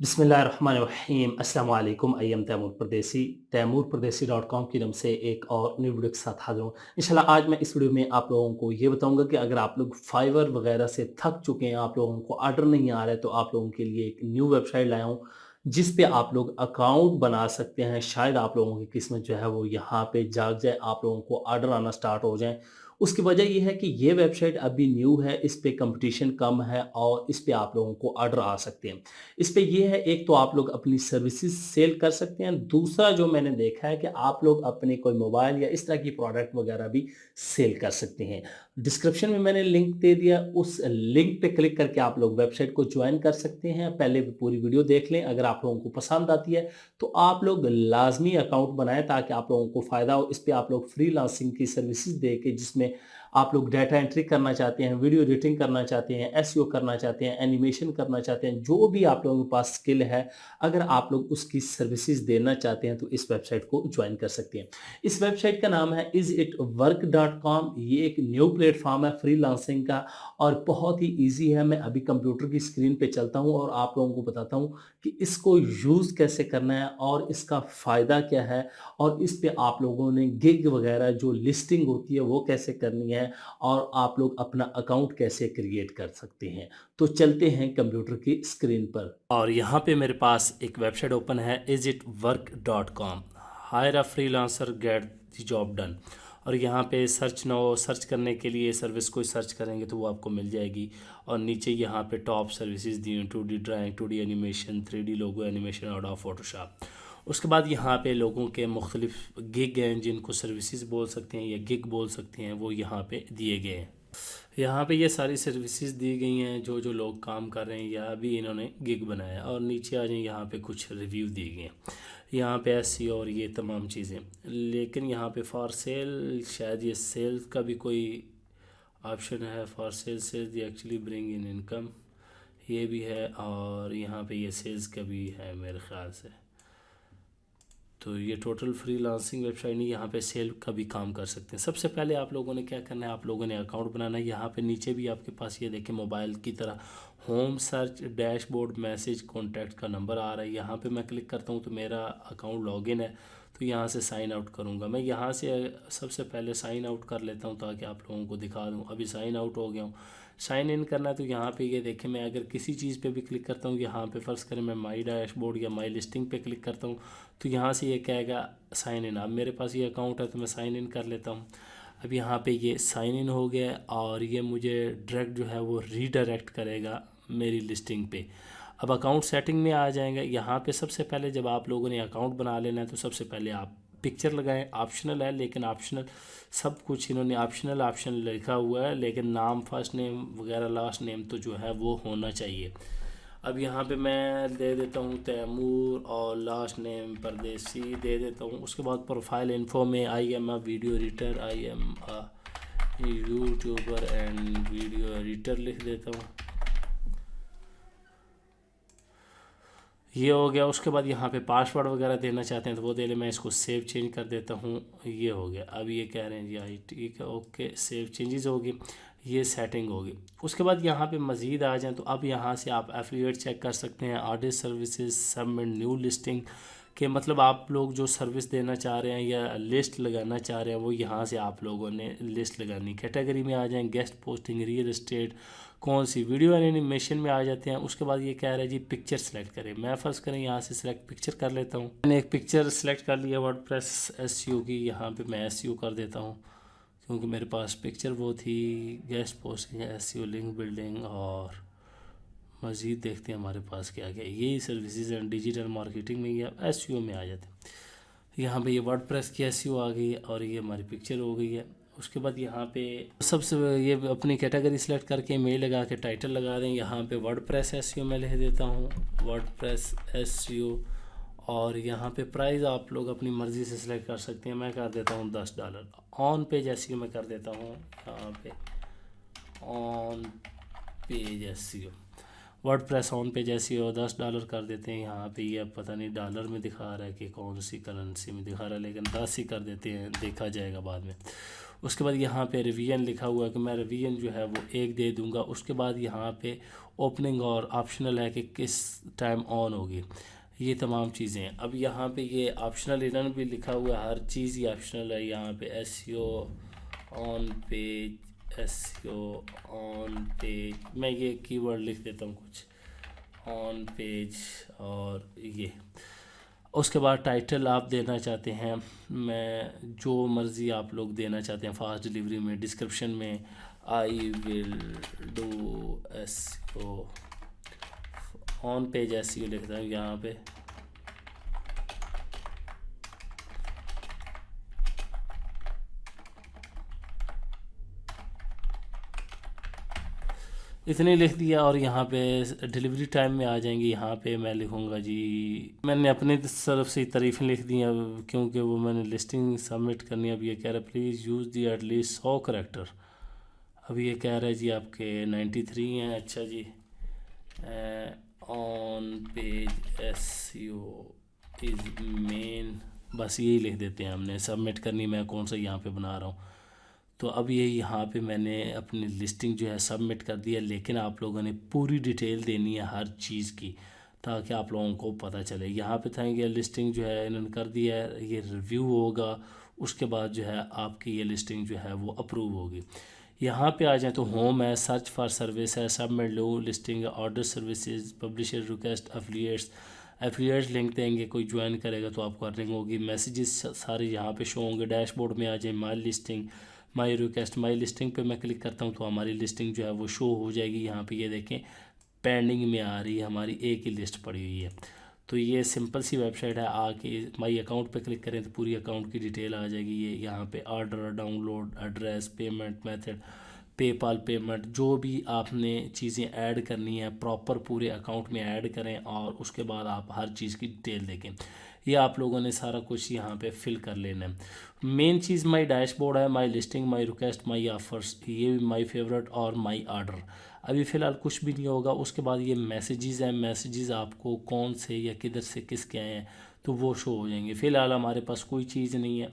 बिस्मिल्लाहिर्रहमानिर्रहीम अस्सलाम वालेकुम। आई एम तैमूर परदेसी की तरफ से एक और न्यू वीडियो के साथ हाज़िर हूँ। इंशाल्लाह आज मैं इस वीडियो में आप लोगों को ये बताऊँगा कि अगर आप लोग फाइवर वगैरह से थक चुके हैं, आप लोगों को ऑर्डर नहीं आ रहा है, तो आप लोगों के लिए एक न्यू वेबसाइट लाया हूँ, जिस पे आप लोग अकाउंट बना सकते हैं। शायद आप लोगों की किस्मत जो है वो यहाँ पे जाग जाए, आप लोगों को ऑर्डर आना स्टार्ट हो जाएँ। उसकी वजह ये है कि ये वेबसाइट अभी न्यू है, इस पे कॉम्पिटिशन कम है और इस पे आप लोगों को ऑर्डर आ सकते हैं। इस पे ये है, एक तो आप लोग अपनी सर्विसेज सेल कर सकते हैं, दूसरा जो मैंने देखा है कि आप लोग अपने कोई मोबाइल या इस तरह की प्रोडक्ट वगैरह भी सेल कर सकते हैं। डिस्क्रिप्शन में मैंने लिंक दे दिया, उस लिंक पे क्लिक करके आप लोग वेबसाइट को ज्वाइन कर सकते हैं। पहले पूरी वीडियो देख लें, अगर आप लोगों को पसंद आती है तो आप लोग लाजमी अकाउंट बनाएं ताकि आप लोगों को फ़ायदा हो। इस पे आप लोग फ्रीलांसिंग की सर्विसेज दे के, जिसमें आप लोग डाटा एंट्री करना चाहते हैं, वीडियो एडिटिंग करना चाहते हैं, एसईओ करना चाहते हैं, एनिमेशन करना चाहते हैं, जो भी आप लोगों के पास स्किल है, अगर आप लोग उसकी सर्विसेज देना चाहते हैं तो इस वेबसाइट को ज्वाइन कर सकते हैं। इस वेबसाइट का नाम है isitwork.com। ये एक न्यू प्लेटफॉर्म है फ्रीलांसिंग का और बहुत ही ईजी है। मैं अभी कंप्यूटर की स्क्रीन पे चलता हूँ और आप लोगों को बताता हूँ कि इसको यूज़ कैसे करना है और इसका फ़ायदा क्या है, और इस पे आप लोगों ने गिग वगैरह जो लिस्टिंग होती है वो कैसे करनी है, और आप लोग अपना अकाउंट कैसे क्रिएट कर सकते हैं। तो चलते हैं कंप्यूटर की स्क्रीन पर और यहाँ पे मेरे पास एक वेबसाइट ओपन है isitwork.com। Higher a freelancer get the job done. और यहाँ पे सर्च करने के लिए सर्विस को सर्च करेंगे तो वो आपको मिल जाएगी। और नीचे यहाँ पे टॉप सर्विसेज दी हैं, 2D drawing, 2D animation, 3D लोगो एनिमेशन, एडोब फोटोशॉप। उसके बाद यहाँ पे लोगों के मुख्तलिफ गिग हैं, जिनको सर्विसेज बोल सकते हैं या गिग बोल सकते हैं, वो यहाँ पे दिए गए हैं। यहाँ पे ये सारी सर्विसेज दी गई हैं जो जो लोग काम कर रहे हैं या अभी इन्होंने गिग बनाया। और नीचे आ जाए, यहाँ पे कुछ रिव्यू दिए गए हैं, यहाँ पे एसईओ और ये तमाम चीज़ें। लेकिन यहाँ पे फॉर सेल, शायद ये सेल का भी कोई ऑप्शन है। For sale sales actually bring in income, ये भी है। और यहाँ पे ये सेल्स का भी है मेरे ख्याल से। तो ये टोटल फ्रीलांसिंग वेबसाइट नहीं, यहाँ पे सेल का भी काम कर सकते हैं। सबसे पहले आप लोगों ने क्या करना है, आप लोगों ने अकाउंट बनाना है। यहाँ पे नीचे भी आपके पास ये देखें मोबाइल की तरह home search dashboard message contact का नंबर आ रहा है। यहाँ पे मैं क्लिक करता हूँ तो मेरा अकाउंट लॉगिन है, तो यहाँ से साइन आउट करूँगा। मैं यहाँ से सबसे पहले साइन आउट कर लेता हूँ ताकि आप लोगों को दिखा दूँ। अभी साइन आउट हो गया हूँ। साइन इन करना है तो यहाँ पे ये देखें, मैं अगर किसी चीज़ पे भी क्लिक करता हूँ, यहाँ पे फ़र्ज़ करें मैं माई डैशबोर्ड या माई लिस्टिंग पे क्लिक करता हूँ तो यहाँ से ये कहेगा साइन इन। अब मेरे पास ये अकाउंट है तो मैं साइन इन कर लेता हूँ। अब यहाँ पे ये साइन इन हो गया और ये मुझे डायरेक्ट जो है वो रीडायरेक्ट करेगा मेरी लिस्टिंग पे। अब अकाउंट सेटिंग में आ जाएंगे। यहाँ पे सबसे पहले जब आप लोगों ने अकाउंट बना लेना है तो सबसे पहले आप पिक्चर लगाएं। ऑप्शनल है, लेकिन ऑप्शनल सब कुछ इन्होंने ऑप्शन लिखा हुआ है, लेकिन नाम फर्स्ट नेम वगैरह लास्ट नेम तो जो है वो होना चाहिए। अब यहाँ पे मैं दे देता हूँ तैमूर और लास्ट नेम परदेसी दे देता हूँ। उसके बाद प्रोफाइल इन्फो में I am a video editor, I am a YouTuber and video editor लिख देता हूँ। ये हो गया। उसके बाद यहाँ पे पासवर्ड वगैरह देना चाहते हैं तो वो दे लें। मैं इसको सेव चेंज कर देता हूँ। ये हो गया। अब ये कह रहे हैं जी आई ठीक है, ओके, सेव चेंजेस होगी, ये सेटिंग होगी। उसके बाद यहाँ पे मज़ीद आ जाएँ तो अब यहाँ से आप एफिलिएट चेक कर सकते हैं, artist services, submit new listing के मतलब आप लोग जो सर्विस देना चाह रहे हैं या लिस्ट लगाना चाह रहे हैं वो यहाँ से आप लोगों ने लिस्ट लगानी। कैटेगरी में आ जाएँ, गेस्ट पोस्टिंग, रियल एस्टेट, कौन सी वीडियो एनिमेशन में आ जाते हैं। उसके बाद ये कह रहा है जी पिक्चर सेलेक्ट करें। मैं फ़र्ज़ करें यहाँ से सिलेक्ट पिक्चर कर लेता हूँ। मैंने एक पिक्चर सेलेक्ट कर लिया वर्डप्रेस एसईओ की, यहाँ पे मैं एसईओ कर देता हूँ क्योंकि मेरे पास पिक्चर वो थी। Guest posting, SEO, link building और मज़ीद देखते हैं हमारे पास क्या क्या। यही सर्विसेज एंड डिजिटल मार्केटिंग में या एसईओ में आ जाते हैं। यहाँ पे ये वर्डप्रेस की एसईओ आ गई है और ये हमारी पिक्चर हो गई है। उसके बाद यहाँ पे सबसे ये अपनी कैटेगरी सेलेक्ट करके मेल लगा के टाइटल लगा दें। यहाँ पे वर्डप्रेस एसईओ मैं लिख देता हूँ, वर्डप्रेस एसईओ। और यहाँ पे प्राइस आप लोग अपनी मर्ज़ी से सिलेक्ट कर सकते हैं। मैं कर देता हूँ $10। ऑन पेज एसईओ मैं कर देता हूँ, यहाँ पे on page SEO, WordPress on page SEO $10 कर देते हैं। यहाँ पे ये पता नहीं डॉलर में दिखा रहा है कि कौन सी करेंसी में दिखा रहा है, लेकिन 10 ही कर देते हैं, देखा जाएगा बाद में। उसके बाद यहाँ पे रिवीजन लिखा हुआ है कि मैं रिवीजन जो है वो 1 दे दूँगा। उसके बाद यहाँ पे ओपनिंग और ऑप्शनल है कि किस टाइम ऑन होगी, ये तमाम चीज़ें हैं। अब यहाँ पे ये ऑप्शनल इन्होंने भी लिखा हुआ है, हर चीज़ ही ऑप्शनल है। यहाँ पे SEO on page, SEO on page, मैं ये कीवर्ड लिख देता हूँ कुछ ऑन पेज, और ये उसके बाद टाइटल आप देना चाहते हैं, मैं जो मर्ज़ी आप लोग देना चाहते हैं फास्ट डिलीवरी में। डिस्क्रिप्शन में I will do SEO on page SEO लिखता हूँ यहाँ पे। इतने लिख दिया और यहाँ पे डिलीवरी टाइम में आ जाएंगे। यहाँ पे मैं लिखूँगा जी, मैंने अपने तरफ से तारीफ़ें लिख दी हैं क्योंकि वो मैंने लिस्टिंग सबमिट करनी है। अब ये कह रहा है please use the at least 100 character. अब ये कह रहा है जी आपके 93 हैं। अच्छा जी, on page SEO is main, बस यही लिख देते हैं हमने। सबमिट करनी मैं कौन सा यहाँ पे बना रहा हूँ। तो अब ये यहाँ पे मैंने अपनी लिस्टिंग जो है सबमिट कर दी है, लेकिन आप लोगों ने पूरी डिटेल देनी है हर चीज़ की, ताकि आप लोगों को पता चले। यहाँ पे था ये लिस्टिंग जो है इन्होंने कर दिया है, ये रिव्यू होगा, उसके बाद जो है आपकी ये लिस्टिंग जो है वो अप्रूव होगी। यहाँ पे आ जाए तो होम है, सर्च फॉर सर्विस है, सबमिट लो listing, order services, publisher request, affiliates link देंगे, कोई ज्वाइन करेगा तो आपको अर्निंग होगी। मैसेजेस सारे यहाँ पे शो होंगे। डैशबोर्ड में आ जाए my listing, my request, my listing पे मैं क्लिक करता हूँ तो हमारी लिस्टिंग जो है वो शो हो जाएगी। यहाँ पे ये देखें पेंडिंग में आ रही है, हमारी एक ही लिस्ट पड़ी हुई है। तो ये सिंपल सी वेबसाइट है। आके माई अकाउंट पे क्लिक करें तो पूरी अकाउंट की डिटेल आ जाएगी। ये यहाँ पे order, download, address, payment method, PayPal payment, जो भी आपने चीज़ें ऐड करनी है प्रॉपर पूरे अकाउंट में ऐड करें, और उसके बाद आप हर चीज़ की डिटेल देखें। ये आप लोगों ने सारा कुछ यहाँ पे फिल कर लेना है। मेन चीज़ माई डैशबोर्ड है, my listing, my request, my offers, ये भी माई फेवरेट, और माई ऑर्डर। अभी फ़िलहाल कुछ भी नहीं होगा। उसके बाद ये मैसेजेस हैं, मैसेजेस आपको कौन से या किधर से किसके आए हैं तो वो शो हो जाएंगे। फ़िलहाल हमारे पास कोई चीज़ नहीं है,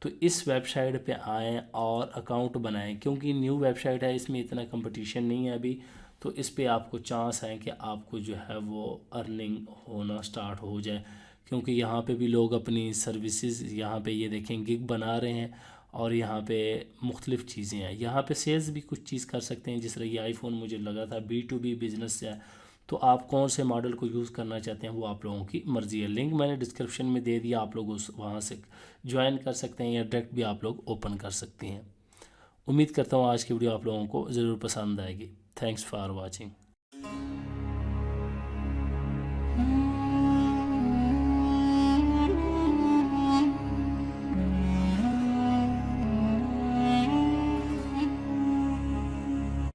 तो इस वेबसाइट पे आएँ और अकाउंट बनाएं, क्योंकि न्यू वेबसाइट है, इसमें इतना कंपटीशन नहीं है अभी। तो इस पे आपको चांस है कि आपको जो है वो अर्निंग होना स्टार्ट हो जाए, क्योंकि यहाँ पे भी लोग अपनी सर्विसेज यहाँ पे ये देखें गिग बना रहे हैं, और यहाँ पे मुख्तलिफ़ चीज़ें हैं। यहाँ पे सेल्स भी कुछ चीज़ कर सकते हैं, जिस तरह ये आईफोन मुझे लगा था B2B बिज़नेस है। तो आप कौन से मॉडल को यूज़ करना चाहते हैं वो आप लोगों की मर्ज़ी है। लिंक मैंने डिस्क्रिप्शन में दे दिया, आप लोग उस वहाँ से ज्वाइन कर सकते हैं या डायरेक्ट भी आप लोग ओपन कर सकते हैं। उम्मीद करता हूँ आज की वीडियो आप लोगों को ज़रूर पसंद आएगी। Thanks for watching.